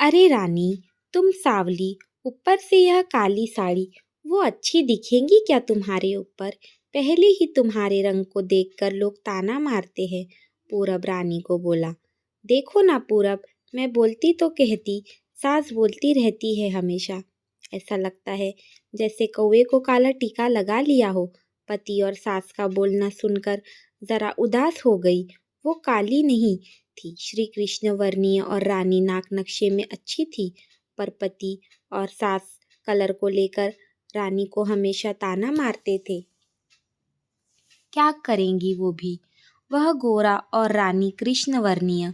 अरे रानी, तुम सांवली, ऊपर से यह काली साड़ी, वो अच्छी दिखेंगी क्या तुम्हारे ऊपर? पहले ही तुम्हारे रंग को देखकर लोग ताना मारते हैं। पूरब रानी को बोला। देखो ना पूरब, मैं बोलती तो कहती, सास बोलती रहती है हमेशा। ऐसा लगता है जैसे कौवे को काला टीका लगा लिया हो। पति और सास का बोलना सुनकर जरा उदास हो गई। वो काली नहीं थी, श्री कृष्ण वर्णीय और रानी नाक नक्शे में अच्छी थी, पर पति और सास कलर को लेकर रानी को हमेशा ताना मारते थे। क्या करेंगी वो भी, वह गोरा और रानी कृष्ण वर्णीय।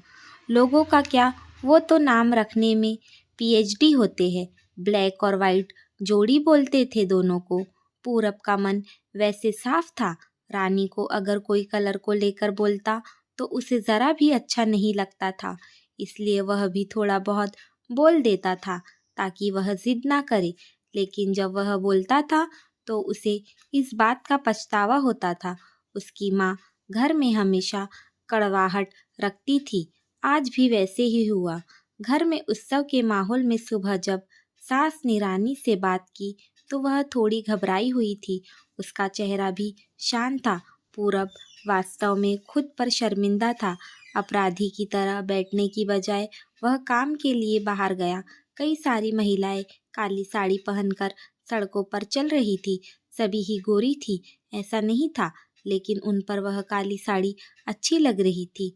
लोगों का क्या, वो तो नाम रखने में पीएचडी होते हैं। ब्लैक और वाइट जोड़ी बोलते थे दोनों को। पूरब का मन वैसे साफ था, रानी को अगर कोई कलर को लेकर बोलता तो उसे ज़रा भी अच्छा नहीं लगता था, इसलिए वह भी थोड़ा बहुत बोल देता था ताकि वह जिद ना करे। लेकिन जब वह बोलता था तो उसे इस बात का पछतावा होता था। उसकी माँ घर में हमेशा कड़वाहट रखती थी, आज भी वैसे ही हुआ। घर में उत्सव के माहौल में सुबह जब सास ने रानी से बात की तो वह थोड़ी घबराई हुई थी। उसका चेहरा भी शांत था। पूरब वास्तव में खुद पर शर्मिंदा था। अपराधी की तरह बैठने की बजाय वह काम के लिए बाहर गया। कई सारी महिलाएं काली साड़ी पहनकर सड़कों पर चल रही थी। सभी ही गोरी थी, ऐसा नहीं था, लेकिन उन पर वह काली साड़ी अच्छी लग रही थी।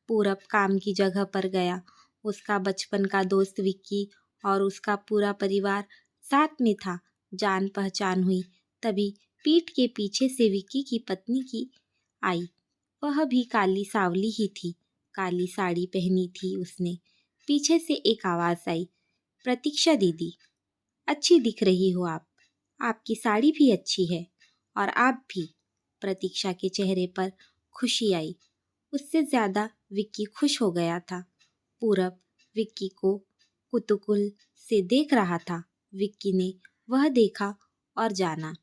पूरब काम की जगह पर गया। उसका बचपन का दोस्त विक्की और उसका पूरा परिवार साथ में था। जान पहचान हुई। तभी पीठ के पीछे से विक्की की पत्नी की आई। वह भी काली सावली ही थी, काली साड़ी पहनी थी उसने। पीछे से एक आवाज़ आई, प्रतीक्षा दीदी, अच्छी दिख रही हो आप। आपकी साड़ी भी अच्छी है और आप भी। प्रतीक्षा के चेहरे पर खुशी आई। उससे ज़्यादा विक्की खुश हो गया था। पूरब विक्की को कुतूहल से देख रहा था। विक्की ने वह देखा और जाना।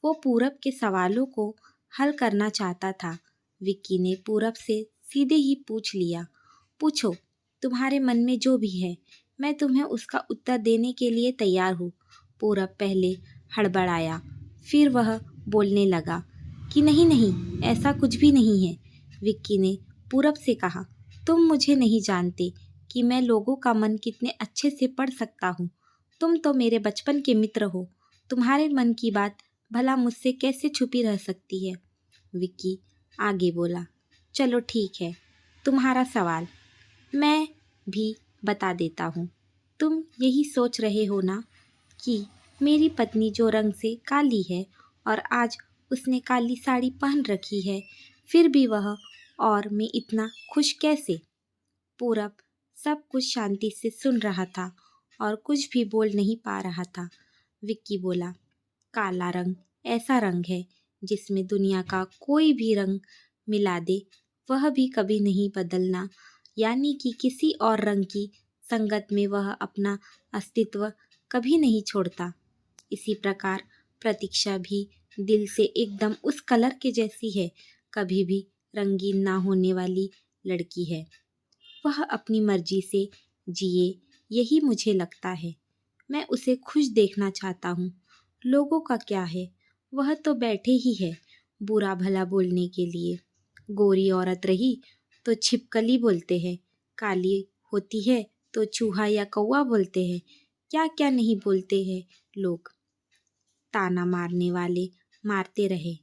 वो पूरब के सवालों को हल करना चाहता था। विक्की ने पूरब से सीधे ही पूछ लिया, पूछो, तुम्हारे मन में जो भी है, मैं तुम्हें उसका उत्तर देने के लिए तैयार हूँ। पूरब पहले हड़बड़ाया, फिर वह बोलने लगा कि नहीं नहीं, ऐसा कुछ भी नहीं है। विक्की ने पूरब से कहा, तुम मुझे नहीं जानते कि मैं लोगों का मन कितने अच्छे से पढ़ सकता हूँ। तुम तो मेरे बचपन के मित्र हो। तुम्हारे मन की बात भला मुझसे कैसे छुपी रह सकती है। विक्की आगे बोला, चलो ठीक है, तुम्हारा सवाल मैं भी बता देता हूँ। तुम यही सोच रहे हो ना कि मेरी पत्नी जो रंग से काली है और आज उसने काली साड़ी पहन रखी है, फिर भी वह और मैं इतना खुश कैसे। पूरब सब कुछ शांति से सुन रहा था और कुछ भी बोल नहीं पा रहा था। विक्की बोला, काला रंग ऐसा रंग है जिसमें दुनिया का कोई भी रंग मिला दे वह भी कभी नहीं बदलना, यानी कि किसी और रंग की संगत में वह अपना अस्तित्व कभी नहीं छोड़ता। इसी प्रकार प्रतीक्षा भी दिल से एकदम उस कलर के जैसी है, कभी भी रंगीन ना होने वाली लड़की है। वह अपनी मर्जी से जिए, यही मुझे लगता है। मैं उसे खुश देखना चाहता हूँ। लोगों का क्या है, वह तो बैठे ही है बुरा भला बोलने के लिए। गोरी औरत रही तो छिपकली बोलते हैं, काली होती है तो चूहा या कौवा बोलते हैं। क्या क्या नहीं बोलते हैं लोग। ताना मारने वाले मारते रहे,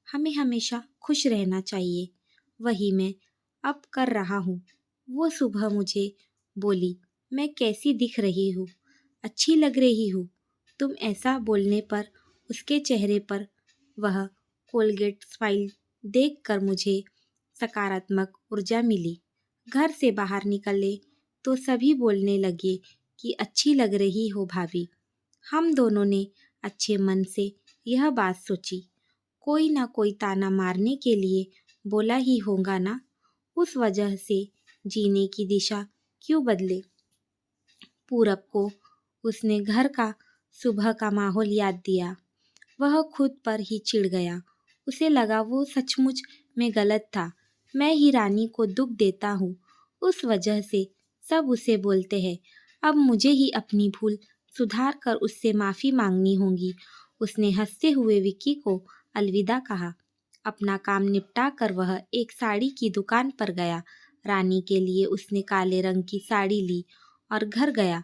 हमें हमेशा खुश रहना चाहिए। वही मैं अब कर रहा हूँ। वो सुबह मुझे बोली, मैं कैसी दिख रही हूँ, अच्छी लग रही हूँ। तुम ऐसा बोलने पर उसके चेहरे पर वह कोलगेट स्माइल देखकर मुझे सकारात्मक ऊर्जा मिली। घर से बाहर निकले तो सभी बोलने लगे कि अच्छी लग रही हो भाभी। हम दोनों ने अच्छे मन से यह बात सोची, कोई ना कोई ताना मारने के लिए बोला ही होगा ना, उस वजह से जीने की दिशा क्यों बदले। पूरब को उसने घर का सुबह का माहौल याद दिया। वह खुद पर ही चिढ़ गया। उसे लगा वो सचमुच में गलत था। मैं ही रानी को दुख देता हूँ, उस वजह से सब उसे बोलते हैं। अब मुझे ही अपनी भूल सुधार कर उससे माफ़ी मांगनी होगी। उसने हंसते हुए विक्की को अलविदा कहा। अपना काम निपटा कर वह एक साड़ी की दुकान पर गया। रानी के लिए उसने काले रंग की साड़ी ली और घर गया।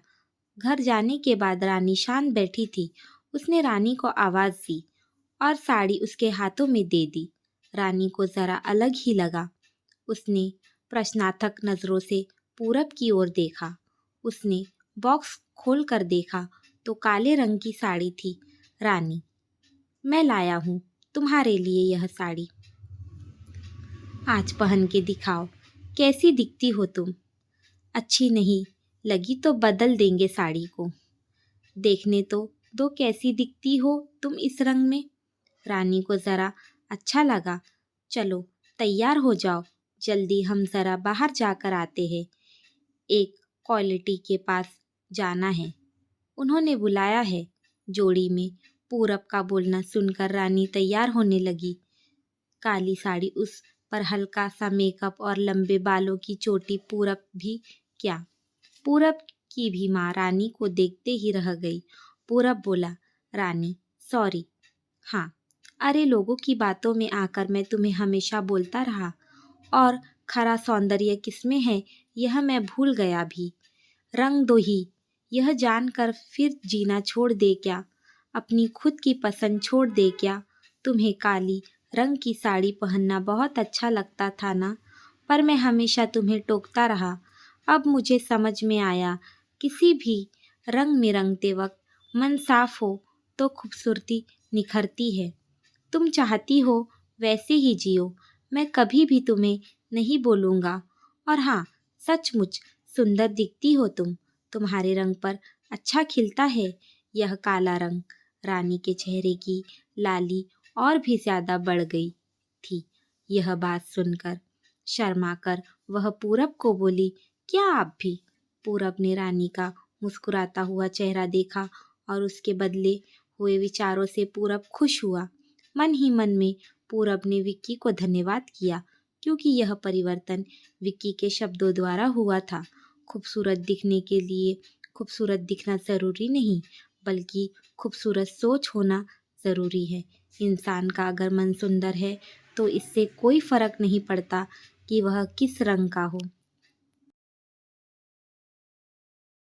घर जाने के बाद रानी शांत बैठी थी। उसने रानी को आवाज़ दी और साड़ी उसके हाथों में दे दी। रानी को ज़रा अलग ही लगा। उसने प्रश्नार्थक नज़रों से पूरब की ओर देखा। उसने बॉक्स खोल कर देखा तो काले रंग की साड़ी थी। रानी, मैं लाया हूँ तुम्हारे लिए यह साड़ी। आज पहन के दिखाओ, कैसी दिखती हो तुम। अच्छी नहीं लगी तो बदल देंगे साड़ी को। देखने तो दो कैसी दिखती हो तुम इस रंग में। रानी को ज़रा अच्छा लगा। चलो तैयार हो जाओ, जल्दी हम ज़रा बाहर जाकर आते हैं। एक क्वालिटी के पास जाना है, उन्होंने बुलाया है। जोड़ी में पूरब का बोलना सुनकर रानी तैयार होने लगी। काली साड़ी उस पर हल्का सा मेकअप और लंबे बालों की चोटी। पूरब भी क्या, पूरब की भी माँ रानी को देखते ही रह गई। पूरब बोला, रानी सॉरी। हाँ, अरे लोगों की बातों में आकर मैं तुम्हें हमेशा बोलता रहा और खरा सौंदर्य किसमें है यह मैं भूल गया भी। रंग दो ही, यह जानकर फिर जीना छोड़ दे क्या, अपनी खुद की पसंद छोड़ दे क्या। तुम्हें काली रंग की साड़ी पहनना बहुत अच्छा लगता था ना, पर मैं हमेशा तुम्हें टोकता रहा। अब मुझे समझ में आया, किसी भी रंग में रंगते वक्त मन साफ हो तो खूबसूरती निखरती है। तुम चाहती हो वैसे ही जियो, मैं कभी भी तुम्हें नहीं बोलूँगा। और हाँ, सचमुच सुंदर दिखती हो तुम, तुम्हारे रंग पर अच्छा खिलता है यह काला रंग। रानी के चेहरे की लाली और भी ज़्यादा बढ़ गई थी। यह बात सुनकर शर्मा कर वह पूरब को बोली, क्या आप भी? पूरब ने रानी का मुस्कुराता हुआ चेहरा देखा और उसके बदले हुए विचारों से पूरब खुश हुआ। मन ही मन में पूरब ने विक्की को धन्यवाद किया, क्योंकि यह परिवर्तन विक्की के शब्दों द्वारा हुआ था। खूबसूरत दिखने के लिए खूबसूरत दिखना ज़रूरी नहीं, बल्कि खूबसूरत सोच होना ज़रूरी है। इंसान का अगर मन सुंदर है तो इससे कोई फ़र्क नहीं पड़ता कि वह किस रंग का हो।